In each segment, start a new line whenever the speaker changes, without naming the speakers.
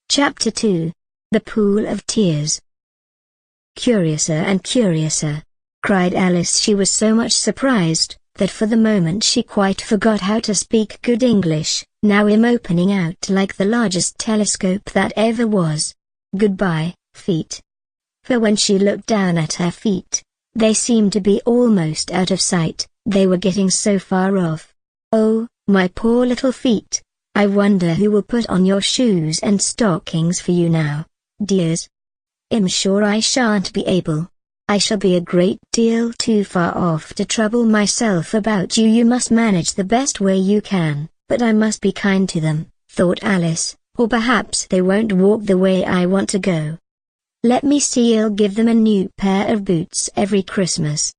Chapter 2. The Pool of Tears. "Curiouser and curiouser," cried Alice. She was so much surprised, that for the moment she quite forgot how to speak good English. "Now I'm opening out like the largest telescope that ever was. Goodbye, feet." For when she looked down at her feet, they seemed to be almost out of sight, they were getting so far off. "Oh, my poor little feet. I wonder who will put on your shoes and stockings for you now, dears. I'm sure I shan't be able. I shall be a great deal too far off to trouble myself about you. You must manage the best way you can, but I must be kind to them," thought Alice, "or perhaps they won't walk the way I want to go. Let me see, I'll give them a new pair of boots every Christmas."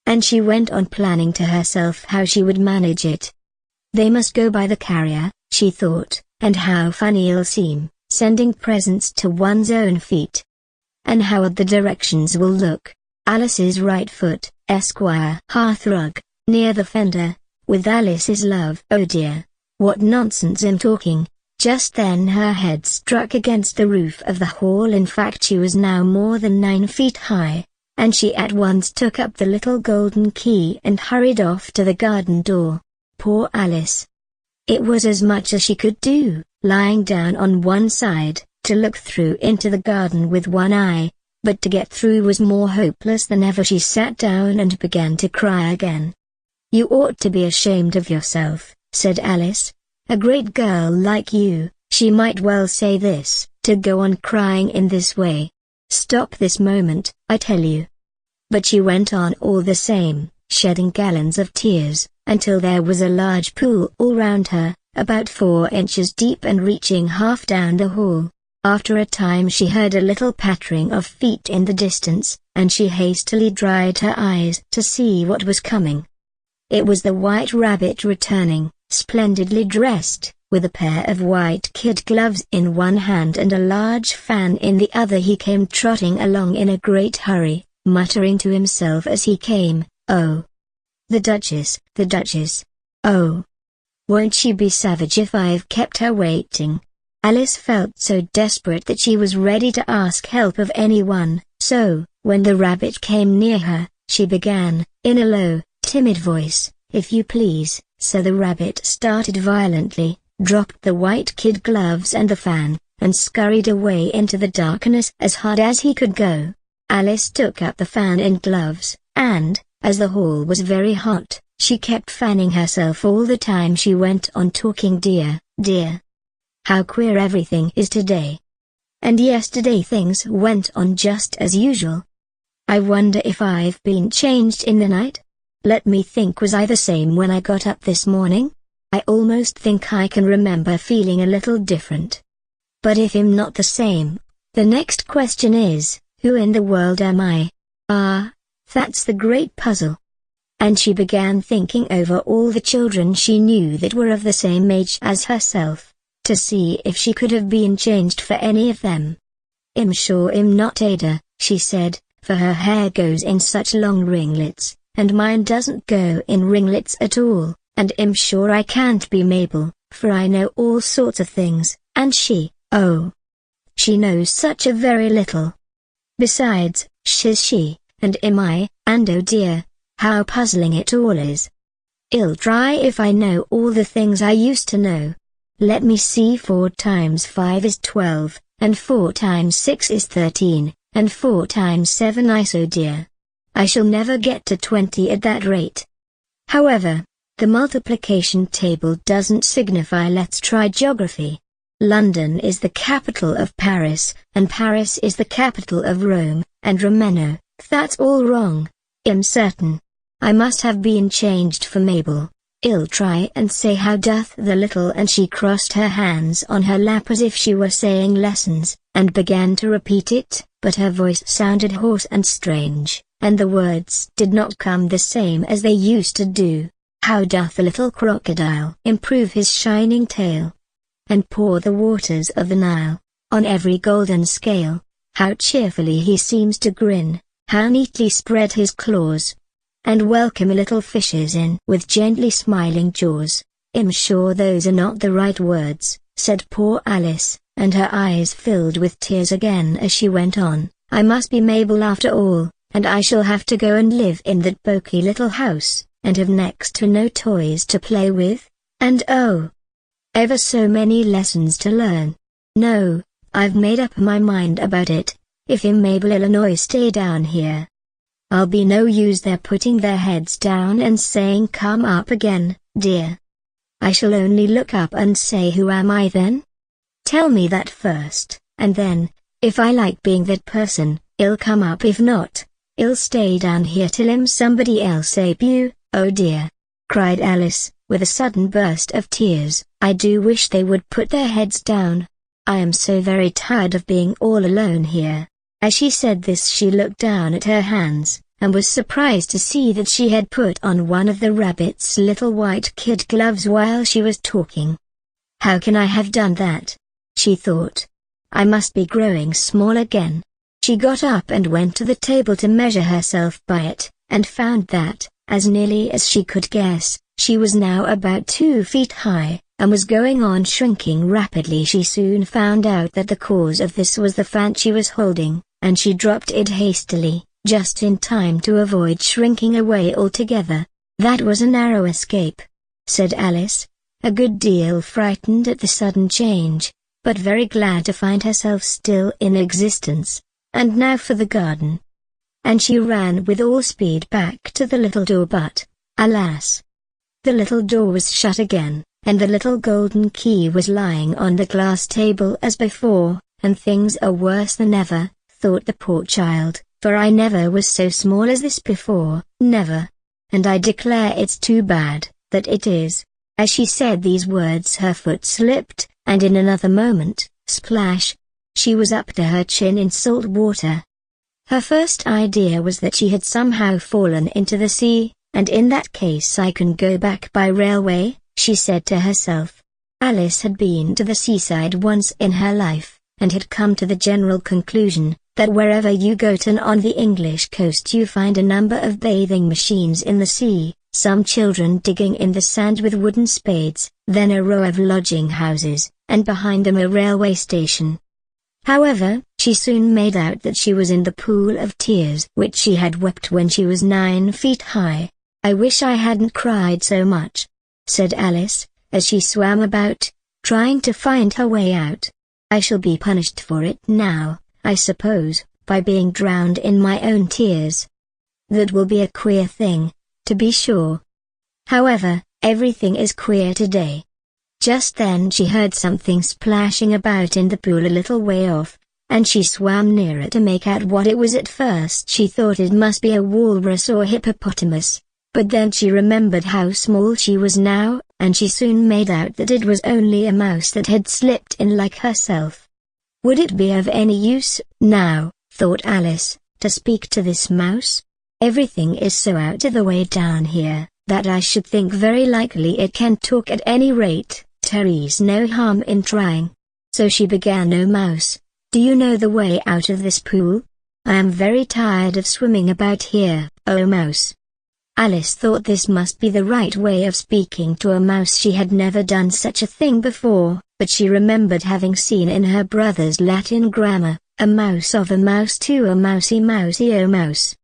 And she went on planning to herself how she would manage it. They must go by the carrier, she thought, and how funny it'll seem, sending presents to one's own feet. And how odd the directions will look. Alice's right foot, Esquire, hearthrug, near the fender, with Alice's love. Oh dear, what nonsense I'm talking. Just then her head struck against the roof of the hall. In fact, she was now more than 9 feet high, and she at once took up the little golden key and hurried off to the garden door. Poor Alice! It was as much as she could do, lying down on one side, to look through into the garden with one eye, but to get through was more hopeless than ever. She sat down and began to cry again. "You ought to be ashamed of yourself," said Alice. "A great girl like you," she might well say this, "to go on crying in this way. Stop this moment, I tell you." But she went on all the same, shedding gallons of tears, until there was a large pool all round her, about 4 inches deep and reaching half down the hall. After a time she heard a little pattering of feet in the distance, and she hastily dried her eyes to see what was coming. It was the White Rabbit returning, splendidly dressed, with a pair of white kid gloves in one hand and a large fan in the other. He came trotting along in a great hurry, muttering to himself as he came, "Oh, the Duchess, the Duchess. Oh, won't she be savage if I've kept her waiting?" Alice felt so desperate that she was ready to ask help of anyone, so, when the rabbit came near her, she began, in a low, timid voice, "If you please." So the rabbit started violently, dropped the white kid gloves and the fan, and scurried away into the darkness as hard as he could go. Alice took up the fan and gloves, and, as the hall was very hot, she kept fanning herself all the time she went on talking. "Dear, dear. How queer everything is today. And yesterday things went on just as usual. I wonder if I've been changed in the night? Let me think, was I the same when I got up this morning? I almost think I can remember feeling a little different. But if I'm not the same, the next question is, who in the world am I? Ah, that's the great puzzle." And she began thinking over all the children she knew that were of the same age as herself, to see if she could have been changed for any of them. "I'm sure I'm not Ada," she said, "for her hair goes in such long ringlets, and mine doesn't go in ringlets at all, and I'm sure I can't be Mabel, for I know all sorts of things, and oh, she knows such a very little. Besides, she's she, and am I, and oh dear, how puzzling it all is. I'll try if I know all the things I used to know. Let me see, 4 times 5 is 12, and 4 times 6 is 13, and 4 times 7 is, oh dear. I shall never get to 20 at that rate. However, the multiplication table doesn't signify. Let's try geography. London is the capital of Paris, and Paris is the capital of Rome, and Romano. That's all wrong, I'm certain. I must have been changed for Mabel. I'll try and say, how doth the little, and she crossed her hands on her lap as if she were saying lessons, and began to repeat it, but her voice sounded hoarse and strange, and the words did not come the same as they used to do. How doth the little crocodile improve his shining tail, and pour the waters of the Nile on every golden scale? How cheerfully he seems to grin, how neatly spread his claws, and welcome little fishes in with gently smiling jaws. I'm sure those are not the right words, said poor Alice, and her eyes filled with tears again as she went on. "I must be Mabel after all, and I shall have to go and live in that poky little house, and have next to no toys to play with, and oh, ever so many lessons to learn. No, I've made up my mind about it. If Mabel Illinois stay down here, I'll be no use their putting their heads down and saying come up again, dear. I shall only look up and say who am I then? Tell me that first, and then, if I like being that person, I'll come up. If not, I'll stay down here till somebody else ape you." "Oh dear," cried Alice, with a sudden burst of tears, "I do wish they would put their heads down. I am so very tired of being all alone here." As she said this she looked down at her hands, and was surprised to see that she had put on one of the rabbit's little white kid gloves while she was talking. "How can I have done that?" she thought. "I must be growing small again." She got up and went to the table to measure herself by it, and found that, as nearly as she could guess, she was now about 2 feet high, and was going on shrinking rapidly. She soon found out that the cause of this was the fan she was holding, and she dropped it hastily, just in time to avoid shrinking away altogether. "That was a narrow escape," said Alice, a good deal frightened at the sudden change, but very glad to find herself still in existence. "And now for the garden." And she ran with all speed back to the little door, but, alas! The little door was shut again, and the little golden key was lying on the glass table as before. "And things are worse than ever," thought the poor child, "for I never was so small as this before, never. And I declare it's too bad, that it is." As she said these words her foot slipped, and in another moment, splash! She was up to her chin in salt water. Her first idea was that she had somehow fallen into the sea, and in that case I can go back by railway, she said to herself. Alice had been to the seaside once in her life, and had come to the general conclusion that wherever you go on the English coast you find a number of bathing machines in the sea, some children digging in the sand with wooden spades, then a row of lodging houses, and behind them a railway station. However, she soon made out that she was in the pool of tears which she had wept when she was 9 feet high. "I wish I hadn't cried so much," said Alice, as she swam about, trying to find her way out. "I shall be punished for it now, I suppose, by being drowned in my own tears. That will be a queer thing, to be sure. However, everything is queer today." Just then she heard something splashing about in the pool a little way off, and she swam nearer to make out what it was. At first she thought it must be a walrus or hippopotamus, but then she remembered how small she was now, and she soon made out that it was only a mouse that had slipped in like herself. Would it be of any use, now, thought Alice, to speak to this mouse? Everything is so out of the way down here, that I should think very likely it can talk. At any rate, there's no harm in trying. So she began. "Oh mouse, do you know the way out of this pool? I am very tired of swimming about here, oh mouse." Alice thought this must be the right way of speaking to a mouse. She had never done such a thing before, but she remembered having seen in her brother's Latin grammar, "A mouse of a mouse to a mousey mousey oh mouse."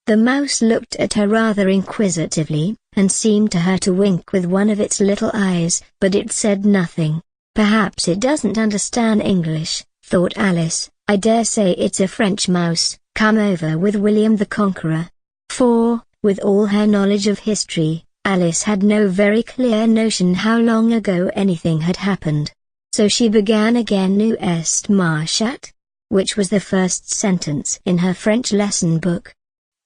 The mouse looked at her rather inquisitively, and seemed to her to wink with one of its little eyes, but it said nothing. "Perhaps it doesn't understand English," thought Alice. "I dare say it's a French mouse, come over with William the Conqueror." For, with all her knowledge of history, Alice had no very clear notion how long ago anything had happened. So she began again "Nous est marchat," which was the first sentence in her French lesson book.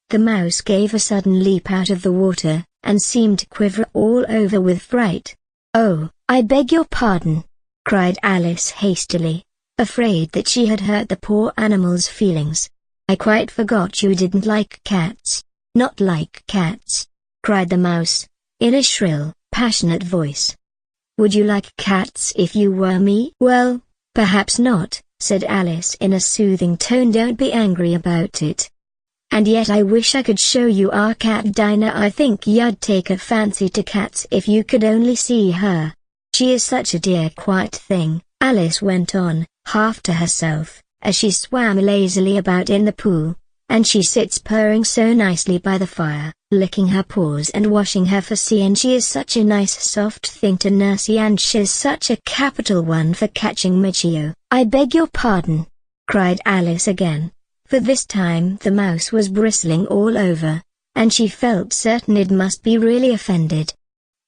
The mouse gave a sudden leap out of the water, and seemed to quiver all over with fright. "Oh, I beg your pardon," cried Alice hastily, afraid that she had hurt the poor animal's feelings. "I quite forgot you didn't like cats." "Not like cats?" cried the mouse, in a shrill, passionate voice. "Would you like cats if you were me?" "Well, perhaps not," said Alice in a soothing tone. "Don't be angry about it. And yet I wish I could show you our cat Dinah. I think you'd take a fancy to cats if you could only see her. She is such a dear quiet thing, Alice went on, half to herself, as she swam lazily about in the pool. And she sits purring so nicely by the fire, licking her paws and washing her fussy, and she is such a nice soft thing to nursey, and she's such a capital one for catching Michio. I beg your pardon, cried Alice again, for this time the mouse was bristling all over, and she felt certain it must be really offended.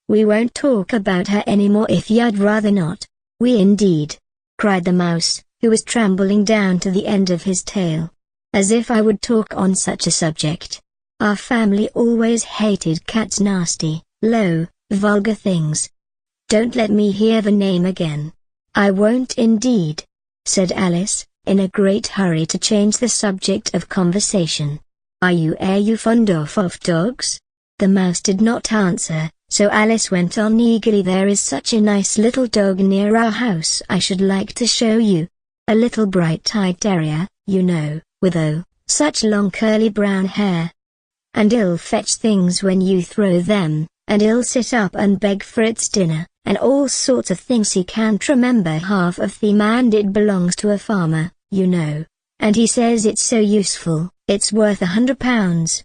We won't talk about her anymore if you'd rather not. We indeed, cried the mouse, who was trembling down to the end of his tail. As if I would talk on such a subject. Our family always hated cats, nasty, low, vulgar things. Don't let me hear the name again. I won't indeed, said Alice, in a great hurry to change the subject of conversation. Are you fond of dogs? The mouse did not answer, so Alice went on eagerly. There is such a nice little dog near our house I should like to show you. A little bright-eyed terrier, you know, with such long curly brown hair. And it'll fetch things when you throw them, and it'll sit up and beg for its dinner, and all sorts of things he can't remember half of them, and it belongs to a farmer, you know, and he says it's so useful, it's worth £100.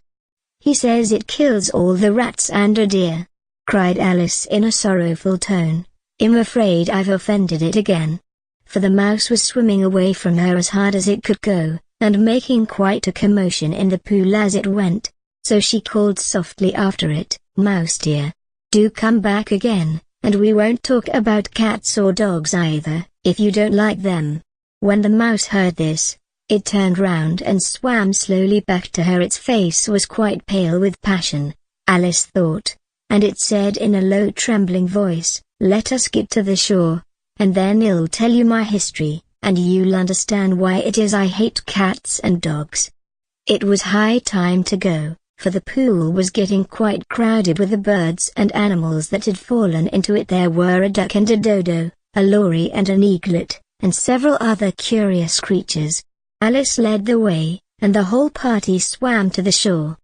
He says it kills all the rats and a deer, cried Alice in a sorrowful tone. I'm afraid I've offended it again. For the mouse was swimming away from her as hard as it could go, and making quite a commotion in the pool as it went, so she called softly after it, Mouse dear, do come back again, and we won't talk about cats or dogs either, if you don't like them. When the mouse heard this, it turned round and swam slowly back to her. Its face was quite pale with passion, Alice thought, and it said in a low trembling voice, let us get to the shore, and then I'll tell you my history, and you'll understand why it is I hate cats and dogs. It was high time to go, for the pool was getting quite crowded with the birds and animals that had fallen into it. There were a duck and a dodo, a lory and an eaglet, and several other curious creatures. Alice led the way, and the whole party swam to the shore.